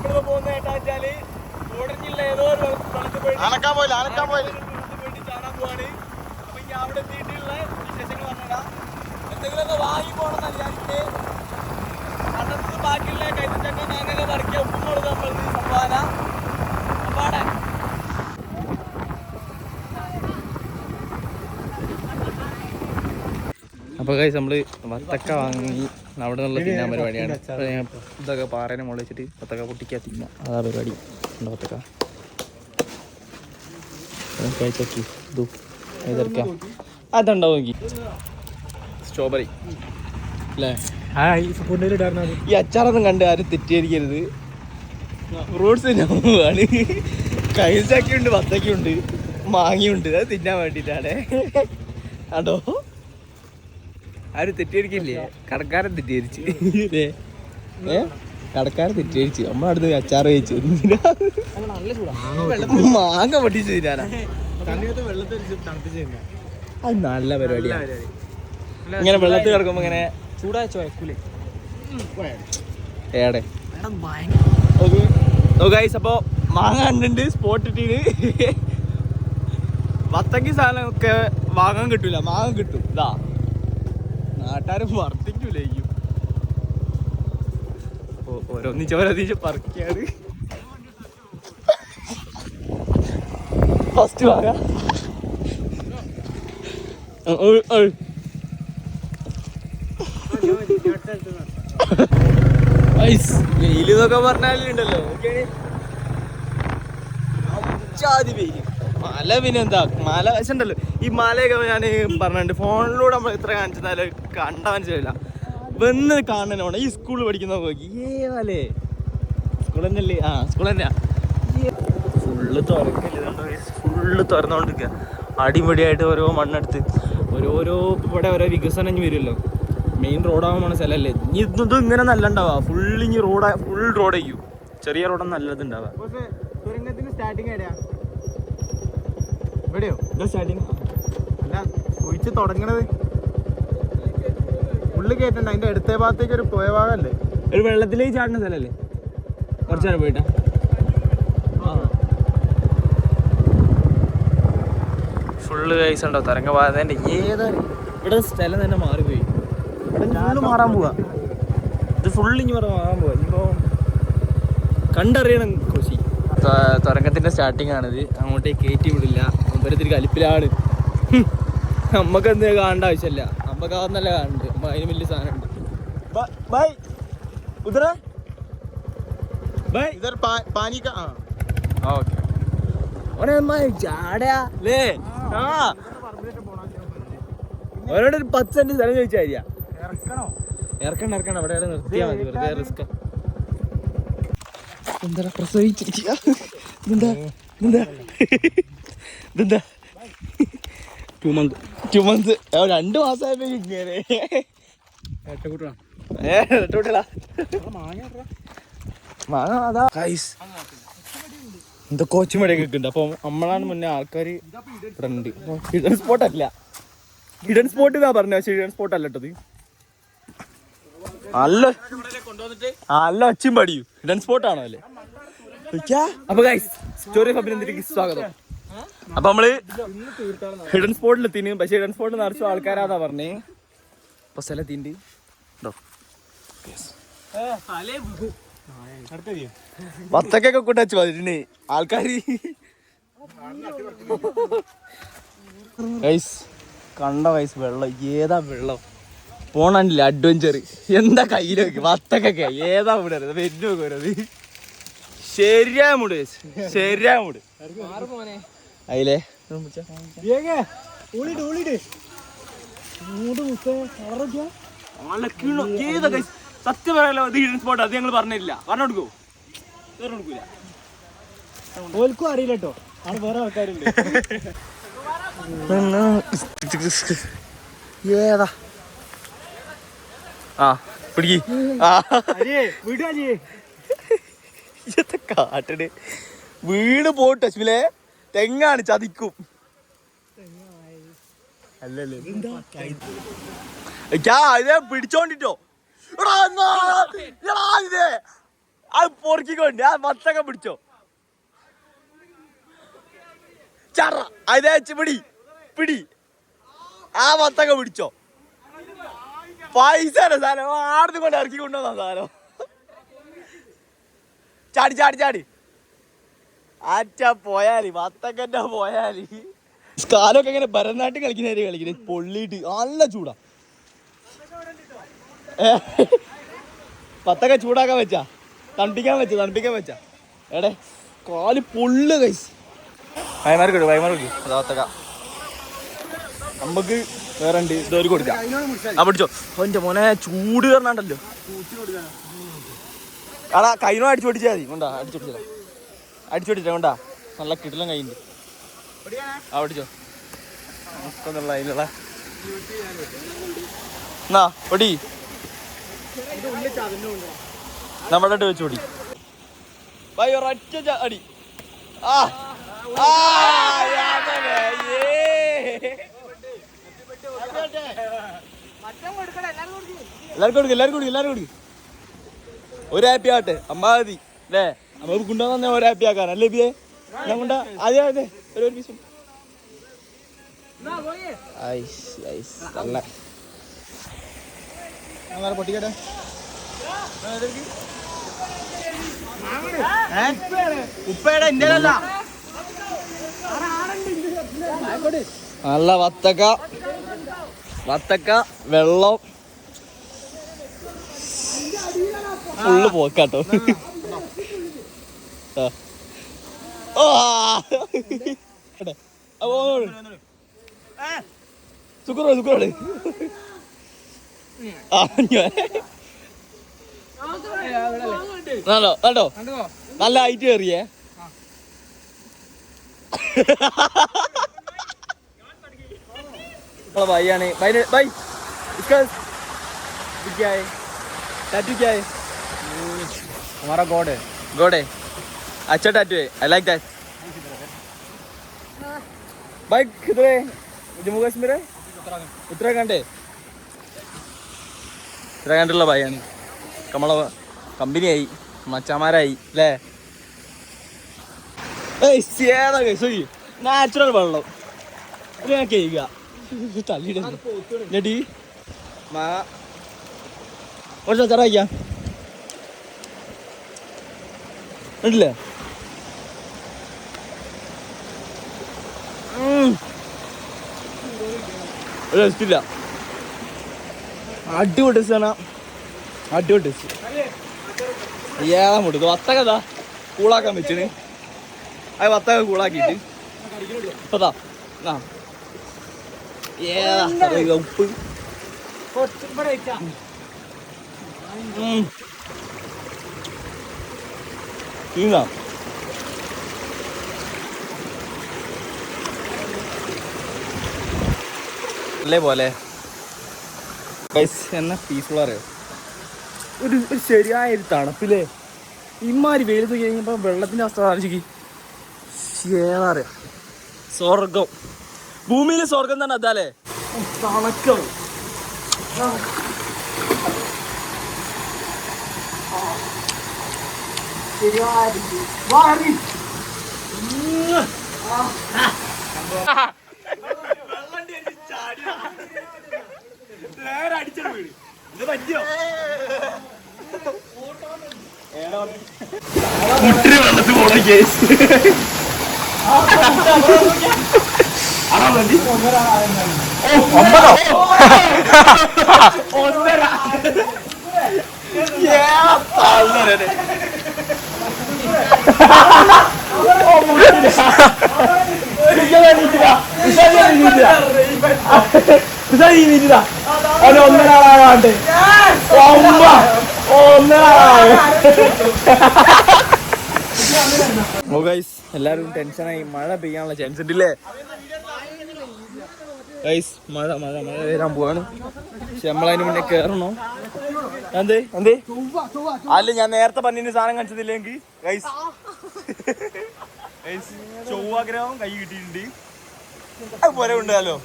നമ്മളിപ്പോ പോകുന്ന ഏട്ടാ വെച്ചാല് കോടൻ ജില്ല ഏതോ ഒരു സ്ഥലത്ത് പോയിട്ട് അലക്കാൻ പോയില്ല ചാടാൻ പോവാണ്. അപ്പൊ ഇനി അവിടെ എത്തിയിട്ടുള്ള വിശേഷങ്ങൾ പറഞ്ഞാ എന്തെങ്കിലുമൊക്കെ വാങ്ങി പോകണമെന്ന് വിചാരിച്ചിട്ട് കണ്ടത്ത് ബാക്കിയുള്ള കൈത്തച്ചക്ക മാങ്ങൊക്കെ പറിക്കുക ഉപ്പും കൊടുക്കുക നമ്മൾ സംഭാവന അപ്പാടെ. അപ്പോൾ കഴിച്ച് നമ്മൾ വത്തക്ക വാങ്ങി അവിടെ നിന്നുള്ള തിന്നാൻ പരിപാടിയാണ്. ഇതൊക്കെ പാറേനെ മുകളിൽ വെച്ചിട്ട് വത്തക്ക പൊട്ടിക്കാൻ തിന്നാം, അതാ പരിപാടി. വത്തക്ക കഴിച്ചോക്കി ഇതു ഏതെടുക്കാം അതുണ്ടാവും നോക്കി. സ്ട്രോബെറി അല്ലേ? ഈ അച്ചാറൊന്നും കണ്ട് ആരും തെറ്റിദ്ധരിക്കരുത്. ഫ്രൂട്ട്സ് ആണ്. കഴിച്ചൊക്കെയുണ്ട്, വത്തക്കയുണ്ട്, മാങ്ങയുണ്ട്. അത് തിന്നാൻ വേണ്ടിയിട്ടാണ്. അതോ ആരും തെറ്റിദ്ധരിക്കില്ലേ? കടക്കാരൻ തെറ്റിദ്ധരിച്ച്. കടക്കാരൻ തെറ്റിദ്ധരിച്ച് നമ്മളടുത്ത് അച്ചാറ് കഴിച്ചു. മാങ്ങ പൊട്ടിച്ച് തിന്നാനാ? അത് നല്ല പരിപാടിയാണ്. ഇങ്ങനെ വെള്ളത്തിൽ കിടക്കുമ്പോ ഇങ്ങനെ ചൂടാച്ചോ വയ്ക്കൂലേ ഏടെ. അപ്പൊ മാങ്ങ കണ്ടിട്ടുണ്ട്, സ്പോട്ട് ഇട്ടീന്. വത്തക്കി സാധനമൊക്കെ വാങ്ങാൻ കിട്ടൂല, മാങ്ങ കിട്ടും. ഇതാ നാട്ടാരും വർദ്ധിക്കൂലേക്കും. ഓരോന്നിച്ച് പറിക്കാറ്. ഫസ്റ്റ് വാങ്ങ വെയിലെന്നൊക്കെ പറഞ്ഞാലുണ്ടല്ലോ അഞ്ചാതി വെയില്. മല പിന്നെന്താ, മല വശണ്ടല്ലോ. ഈ മലയൊക്കെ ഞാൻ പറഞ്ഞിട്ടുണ്ട്, ഫോണിലൂടെ നമ്മൾ എത്ര കാണിച്ചാലും കണ്ട മനസ്സിലായില്ല. വന്ന് കാണണോണം. ഈ സ്കൂളിൽ പഠിക്കുന്ന നോക്കി ഏതല്ലേ സ്കൂൾ തന്നെയല്ലേ? ആ സ്കൂൾ തന്നെയാ. ഫുള്ള് തുറന്നുകൊണ്ടിരിക്കുക. അടിപൊളിയായിട്ട് ഓരോ മണ്ണെടുത്ത് ഓരോരോ ഇവിടെ ഓരോ വികസനം ഇനി വരുമല്ലോ. മെയിൻ റോഡാകാൻ പോണ സ്ഥലമല്ലേ. ഇനി ഇതും ഇങ്ങനെ നല്ല ഉണ്ടാവുക. ഫുൾ ഇനി ഫുൾ റോഡ് ചെയ്യും. ചെറിയ റോഡൊന്നും നല്ലത് ഉണ്ടാവുക. തുരങ്കത്തിന് സ്റ്റാർട്ടിങ് എവിടെയാ? എവിടെയോ സ്റ്റാർട്ടിങ്? അല്ല കുഴിച്ച് തുടങ്ങണത് ഉള്ളു കയറ്റണ്ട. അതിന്റെ അടുത്ത ഭാഗത്തേക്ക് ഒരു പോയ ഭാഗമല്ലേ? ഒരു വെള്ളത്തിലേക്ക് ചാടുന്ന സ്ഥലമല്ലേ? കുറച്ചു നേരം പോയിട്ടാ. ഫുള്ള് കൈസ് ഉണ്ടോ തരംഗപാതേൻ്റെ ഏതാ ഇവിടെ സ്ഥലം തന്നെ മാറിപ്പോയി. ഇവിടെ ഫുള്ള് മാറാൻ പോവാ. ഇത് ഫുള്ള് ഇനി മാറാൻ പോവാ. ഇനിയിപ്പോ കണ്ടറിയണം കൃഷി. തുരങ്കത്തിന്റെ സ്റ്റാർട്ടിങ് ആണിത്. അങ്ങോട്ടേക്ക് കയറ്റി വിടില്ല. അമ്പലത്തിൽ കലിപ്പിലാണ്. നമ്മക്ക് എന്ത് കാണേണ്ട ആവശ്യമില്ല. നമുക്ക് അതൊന്നല്ല കാണുന്നുണ്ട്. അപ്പൊ അതിന് വലിയ സാധനം ഉണ്ട്. ബൈ ഉദര ബൈ ഇധർ പാനി കാ. ഓക്കെ ചാടല്ലേ? ആ അവരോട് ഒരു 10 സെന്റ് സ്ഥലം ചോദിച്ചാ മതിയാ. ഇറക്കണ്ട അവിടെ നിർത്തിയാ മതി. വെറുതെ റിസ്ക്. എന്താ പ്രസവിച്ചിരിക്കുക? ഇതെന്താ 2 months 2 മാസമായപ്പോ ഇങ്ങനെ മാങ്ങ അതാ ഗൈസ്. എന്താ കോച്ചുമടിയൊക്കെ ഉണ്ട്. അപ്പൊ നമ്മളാണ് മുന്നേ ആൾക്കാർ ഇവിടെ ഉണ്ട്. ഹിഡൻ സ്പോട്ട് അല്ല, ഹിഡൻ സ്പോട്ട് എന്നാ പറഞ്ഞ. പക്ഷെ ഹിഡൻ സ്പോട്ട് അല്ല കേട്ടത്. നല്ല ഒച്ചയും പടിയും ഹിഡൻ സ്പോട്ട് ആണോ അല്ലേ? അപ്പൊ ഗൈസ് സ്റ്റോറി ഓഫ് അഭിനന്ദിലേക്ക് സ്വാഗതം. അപ്പൊ നമ്മള് ഹിഡൻ സ്പോട്ടിൽ എത്തിന്. പക്ഷെ ഹിഡൻ സ്പോട്ട് നിറച്ചു ആൾക്കാരാതാ പറഞ്ഞേ. അപ്പൊ സ്ഥലത്തിന്റെ വത്തക്കൊക്കെ കൂട്ടച്ചു അതിന് ആൾക്കാര്. ഗൈസ് കണ്ട ഗൈസ് വെള്ളം ഏതാ വെള്ളം പോണില്ല. അഡ്വഞ്ചർ എന്താ കയ്യിലേക്ക് വത്തക്കൊക്കെ ഏതാ മൂട് വരുന്നു പോരത്. ശരിയായ മൂട് അതിലേ സത്യം പറയാലോ. ഇത് ഹിഡൻ സ്പോട്ട്. അത് ഞങ്ങൾ പറഞ്ഞില്ല. പറഞ്ഞുകൊടുക്കൂ? ഓൽക്കും അറിയില്ല കേട്ടോ. ആണ് വേറെ ആൾക്കാരുണ്ട്. ഏതാ ആ പിടിക്ക്. കാട്ടട് വീട് പോട്ട് അശ്മിലെ തെങ്ങാണ് ചതിക്കും. അല്ലല്ലേ ഇതേ പിടിച്ചോണ്ടിട്ടോ. അത് പൊറുക്കിക്കൊണ്ട് ആ വത്തക്ക പിടിച്ചോ ചറ അതേച്ച് പിടി പിടി ആ വത്തക്ക പിടിച്ചോ പൈസ സാധനം ആടുന്ന് കൊണ്ട് ഇറക്കി കൊണ്ടുവന്ന സാധനം ചാടി ചാടി ചാടി ആറ്റ പോയാലി വത്തക്കറ്റ പോയാലി കാലൊക്കെ ഇങ്ങനെ ഭരതനാട്യം കളിക്കുന്നത് പൊള്ളിയിട്ട് നല്ല ചൂടാ വത്തക്ക ചൂടാക്കാൻ വെച്ചാ തണുപ്പിക്കാൻ വെച്ചാ എടേ കാല് പൊള്ളു കൈസ് വൈമാർക്ക് വത്തക്ക നമുക്ക് വേറെ ഉണ്ട് ഇതൊരു കൊടുക്കാം ആ പിടിച്ചോ എന്റെ മോനെ ചൂട് കയറണുണ്ടല്ലോ ആടാ കൈനോ അടിച്ചു പൊടിച്ചാൽ മതി കൊണ്ടാ അടിച്ചു പൊടിച്ചാ കൊണ്ടാ നല്ല കിടിലം കൈണ്ട് ആ പിടിച്ചോ നമുക്കൊന്നുള്ള അതിലുള്ള എന്നാ പൊടി നമ്മുടെ വെച്ച് പൊടി ബൈ ഒരൊറ്റ അടി ആ എല്ലാവർക്കും കൊടുക്കും ഒരു ഹാപ്പി ആട്ടെ അമ്മാതി അല്ലേ അമ്മ കൊണ്ടുവന്ന ഒരു ഹാപ്പി ആക്കാൻ അല്ലേ ബിയെ ഞാൻ കൊണ്ടാ അതെ അതെ ഒരു പീസ് നല്ല പൊട്ടിക്കട്ടെ ഉപ്പയുടെ ഇന്ത്യയിലല്ല നല്ല വത്തക്ക വെള്ളം ഫുള്ള് പോക്കാട്ടോ സുഖറോട് കണ്ടോ നല്ല ഹൈറ്റ് കയറിയേ भाई भाई इसका क्या है टैटू क्या है हमारा गॉड है अच्छा टैटू है आई लाइक दैट भाई किधर है जम्मू कश्मीर है उत्तराखंड है उत्तराखंडുള്ള ഭായിയാണ് നമ്മളെ കമ്പനിയായി മച്ചാമാരായി അല്ലേ നാച്ചുറൽ വെള്ളം കേൾക്കുക തള്ളിയിട കുറച്ച് അച്ചാറായിക്കാം ഉണ്ടല്ലേ ഒരു ടേസ്റ്റില്ല അടിപൊളി ടേസ്റ്റ് ആണ് അടിപൊളി ടേസ്റ്റ് ഏതാ മുട്ടത് വത്തക്കതാ കൂളാക്കാൻ വെച്ചിന് അത് വത്തക്ക കൂളാക്കിയിട്ട് ഇപ്പതാ ആ ഏതാ ഉപ്പ് തീർന്നാ അല്ലേ പോലെ എന്നാ പീസ്ഫുൾ അറിയോ ഒരു ശരിയായ ഒരു തണുപ്പില്ലേ ഇമാതിരി വെയിലത്ത് കഴിഞ്ഞപ്പോൾ വെള്ളത്തിൻ്റെ അവസ്ഥ ആലോചിക്ക് ഏതാ അറിയാം സ്വർഗം ഭൂമിയിൽ സ്വർഗം തന്നെ അതാലേ തണുക്കം മുട്ടിന് വെള്ളത്തിൽ പോണ കേസ് ഒന്നരാളാകാണ്ട് എല്ലാരും ടെൻഷനായി മഴ പെയ്യാനുള്ള ചാൻസ് ഉണ്ടല്ലേ ഗൈസ് മഴ മഴ മഴ വരാൻ പോവാണ് പക്ഷെ നമ്മളതിന് മുന്നേ കേറണോ എന്തേ എന്തേ അല്ല ഞാൻ നേരത്തെ പന്നിന് സാധനം കാണിച്ചതില്ലെങ്കിൽ ഗൈസ് ചൊവ്വാഗ്രഹം കൈ കിട്ടിയിട്ടുണ്ട് അത് പോലെ ഉണ്ടാലോ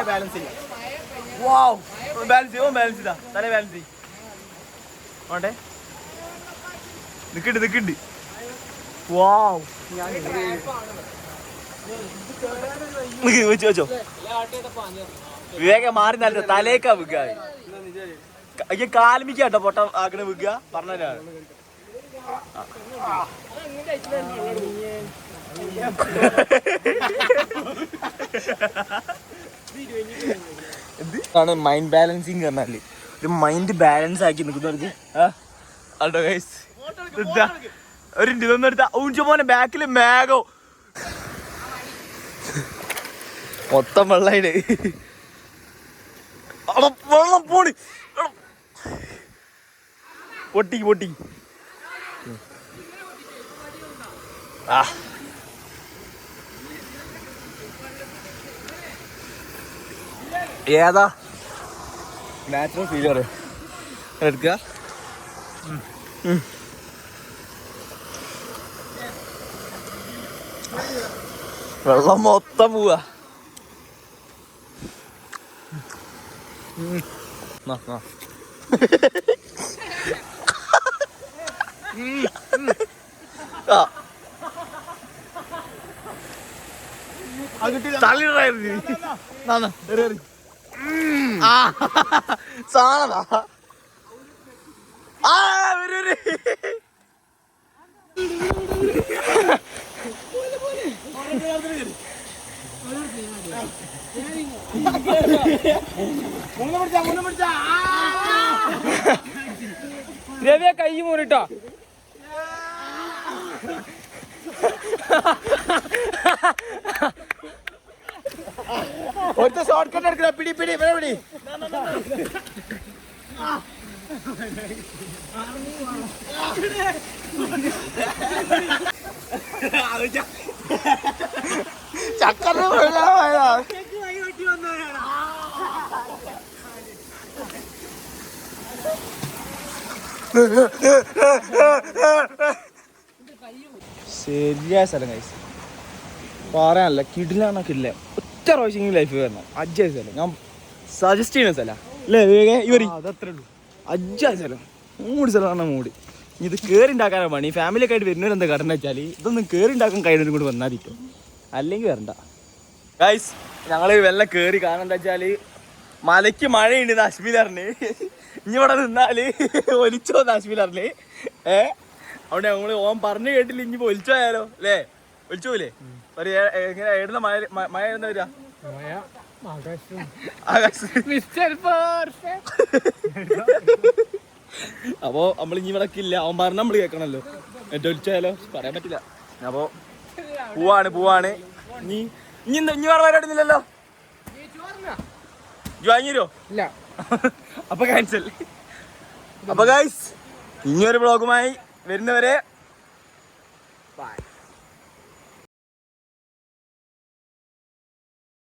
ബാലൻസ് ചെയ്യാം ബാലൻസ് ചെയ്താ തല ബാലൻസ് ചെയ്യേ നിക്കണ്ട് വാവ് വെച്ചോ വിവേക മാറി നല്ല തലേക്കാ വിൽക്കുക അയ്യ കാൽമിക്കാട്ടോ പൊട്ട ആക്കണ വിൽക്കുക പറഞ്ഞാണ് എന്താണ് മൈൻഡ് ബാലൻസിങ് പറഞ്ഞാല് ഒരു മൈൻഡ് ബാലൻസ് ആക്കി നിൽക്കുന്നവർക്ക് ആട്ടോ ഗൈസ് ഒരു ഇതൊന്നും എടുത്ത ഊഞ്ച പോനെ ബാക്കില് മേഘോ മൊത്തം വെള്ളായിട്ട് വെള്ളം പോണ് പൊട്ടി ആ ഏതാ നാച്ചുറൽ ഫീലർ എടുക്കുക വെള്ളം മൊത്തം പോവാ സാധനാ രവിയെ കൈ മൂറിട്ടോ ഒരു ഷോർട്ട് കട്ട് എടുക്കണ പിടി പിടി ചക്കര ശരിയായ സ്ഥലം കഴിച്ചു പറയാനല്ല കിടിലാണൊക്കെ ഇല്ല ഒറ്റ പ്രാവശ്യം ലൈഫ് വരണം അജ്ജായ സ്ഥലം ഞാൻ സജസ്റ്റ് ചെയ്യുന്ന സ്ഥലം അല്ലേ ഇവര് അതത്രേ ഉള്ളൂ അജ്ജായ സ്ഥലം സ്ഥലമാണ് മൂടി ഇത് കയറി ഉണ്ടാക്കാനാണ് പണി ഫാമിലിയൊക്കെ ആയിട്ട് വരുന്നവരെന്താ കടന്നു വെച്ചാൽ ഇതൊന്നും കയറി ഉണ്ടാക്കാൻ കഴിയുന്നവരും കൂടി വന്നാൽ കിട്ടും അല്ലെങ്കിൽ വരണ്ട ഗൈസ് ഞങ്ങൾ വെള്ളം കയറി കാരണം എന്താ വെച്ചാൽ മലയ്ക്ക് മഴയുണ്ട് അശ്മിലറിന് ഇനി ഇവിടെ നിന്നാല് ഒലിച്ചോ അശ്മിലറിന് അവിടെ ഞങ്ങള് ഓൻ പറഞ്ഞു കേട്ടില്ല ഇനി ഒലിച്ചോ ആയാലോ അല്ലേ ഒലിച്ചു പോലേ ഒരു എങ്ങനെ എഴുതുന്ന മഴ എന്താ വരിക അപ്പോ നമ്മൾ ഇനി ഇവിടെ ഇല്ല അവൻ പറഞ്ഞ നമ്മള് കേൾക്കണല്ലോ എന്നിട്ട് ഒലിച്ചായാലോ പറയാൻ പറ്റില്ല അപ്പോ പോവാണ് ഇനി വേറെ വരാടുന്നില്ലല്ലോ വാങ്ങിരോ ഇല്ല അപ്പൊ ക്യാൻസൽ അപ്പൊ ഗൈസ് ഇനിയൊരു ബ്ലോഗുമായി വരുന്നവരെ